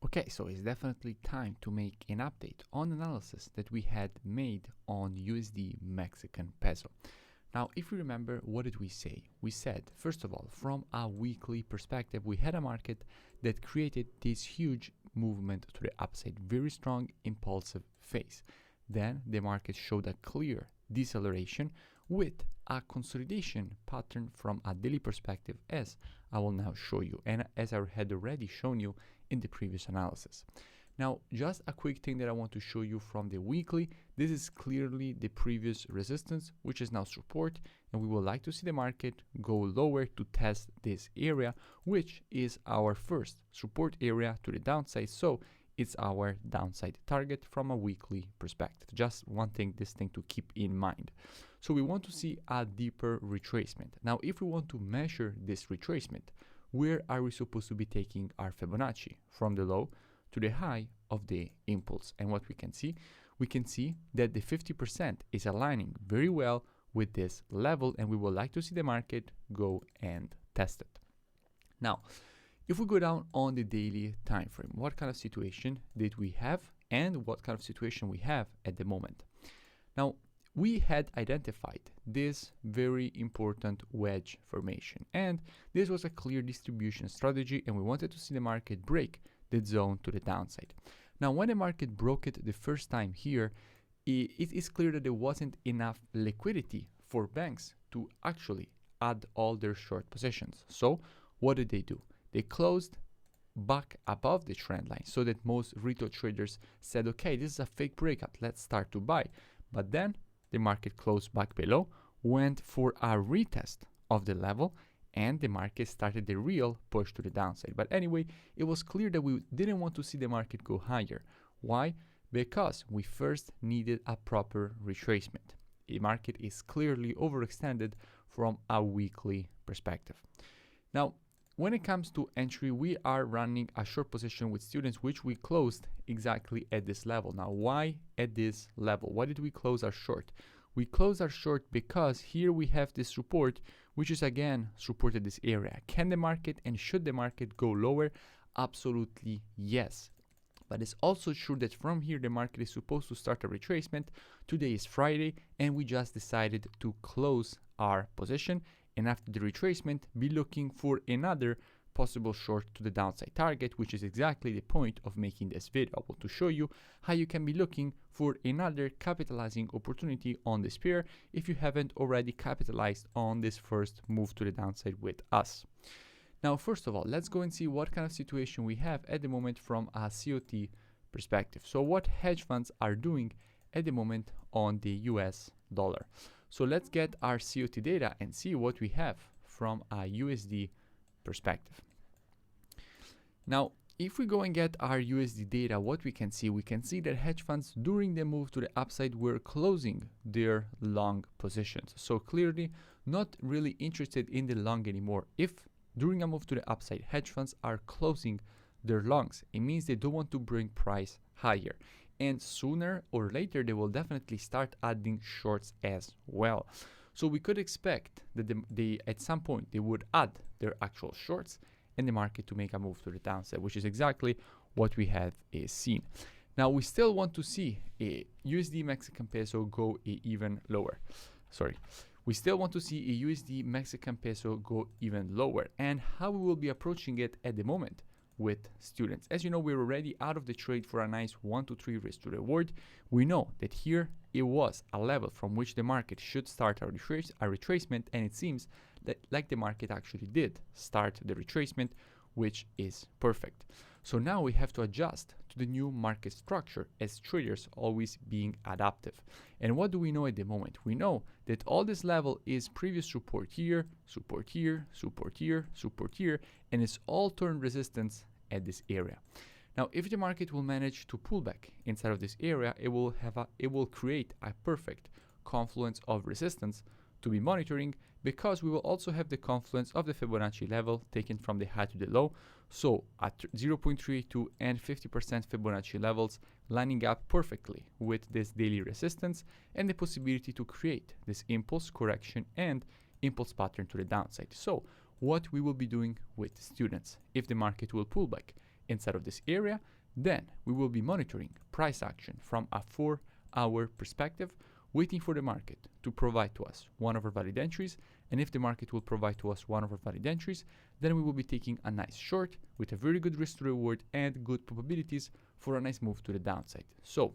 Okay, so it's definitely time to make an update on analysis that we had made on USD Mexican peso. Now, if you remember, what did we say? We said, first of all, from a weekly perspective, we had a market that created this huge movement to the upside, very strong impulsive phase. Then the market showed a clear deceleration with a consolidation pattern from a daily perspective, as I will now show you, and as I had already shown you in the previous analysis. Now, just a quick thing that I want to show you from the weekly. This is clearly the previous resistance, which is now support, and we would like to see the market go lower to test this area, which is our first support area to the downside. So it's our downside target from a weekly perspective. Just one thing, this thing to keep in mind. So we want to see a deeper retracement. Now, if we want to measure this retracement, where are we supposed to be taking our Fibonacci? From the low to the high of the impulse. And what we can see that the 50% is aligning very well with this level, and we would like to see the market go and test it. Now, if we go down on the daily time frame, what kind of situation did we have and what kind of situation we have at the moment? Now, we had identified this very important wedge formation, and this was a clear distribution strategy, and we wanted to see the market break that zone to the downside. Now, when the market broke it the first time here, it is clear that there wasn't enough liquidity for banks to actually add all their short positions. So what did they do? They closed back above the trend line, so that most retail traders said, okay, this is a fake breakout, let's start to buy. But then the market closed back below, went for a retest of the level, and the market started the real push to the downside. But anyway, it was clear that we didn't want to see the market go higher. Why? Because we first needed a proper retracement. The market is clearly overextended from a weekly perspective. Now, when it comes to entry, we are running a short position with students, which we closed exactly at this level. Now, why at this level? Why did we close our short? We closed our short because here we have this support, which is again supported this area. Can the market and should the market go lower? Absolutely yes. But it's also true that from here the market is supposed to start a retracement. Today is Friday, and we just decided to close our position, and after the retracement be looking for another possible short to the downside target, which is exactly the point of making this video. I want to show you how you can be looking for another capitalizing opportunity on this pair if you haven't already capitalized on this first move to the downside with us. Now, first of all, let's go and see what kind of situation we have at the moment from a COT perspective. So what hedge funds are doing at the moment on the US dollar. So let's get our COT data and see what we have from a USD perspective. Now, if we go and get our USD data, what we can see that hedge funds during the move to the upside were closing their long positions. So clearly not really interested in the long anymore. If during a move to the upside, hedge funds are closing their longs, it means they don't want to bring price higher. And sooner or later, they will definitely start adding shorts as well. So we could expect that they at some point they would add their actual shorts in the market to make a move to the downside, which is exactly what we have seen. Now, we still want to see a USD Mexican peso go even lower. We still want to see a USD Mexican peso go even lower, and how we will be approaching it at the moment with students. As you know, we're already out of the trade for a nice 1 to 3 risk to reward. We know that here it was a level from which the market should start a retracement, and it seems that like the market actually did start the retracement, which is perfect. So now we have to adjust to the new market structure as traders, always being adaptive. And what do we know at the moment? We know that all this level is previous support here, support here, support here, support here, and it's all turned resistance at this area. Now, if the market will manage to pull back inside of this area, it will create a perfect confluence of resistance to be monitoring, because we will also have the confluence of the Fibonacci level taken from the high to the low. So at 0.32 and 50% Fibonacci levels lining up perfectly with this daily resistance and the possibility to create this impulse correction and impulse pattern to the downside. So what we will be doing with students if the market will pull back inside of this area, then we will be monitoring price action from a 4-hour perspective, waiting for the market to provide to us one of our valid entries. And if the market will provide to us one of our valid entries, then we will be taking a nice short with a very good risk to reward and good probabilities for a nice move to the downside. So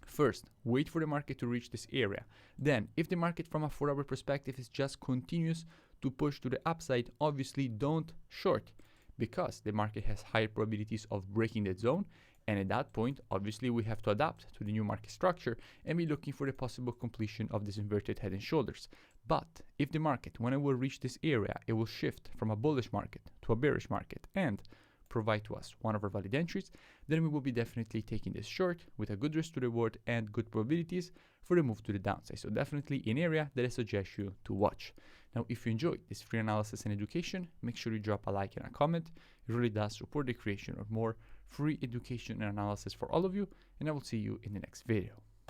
first, wait for the market to reach this area. Then, if the market from a 4-hour perspective is just continuous to push to the upside, obviously don't short, because the market has higher probabilities of breaking that zone. And at that point, obviously, we have to adapt to the new market structure and be looking for the possible completion of this inverted head and shoulders. But if the market, when it will reach this area, it will shift from a bullish market to a bearish market and provide to us one of our valid entries, then we will be definitely taking this short with a good risk to reward and good probabilities for the move to the downside. So definitely an area that I suggest you to watch. Now, if you enjoyed this free analysis and education, make sure you drop a like and a comment. It really does support the creation of more free education and analysis for all of you, and I will see you in the next video.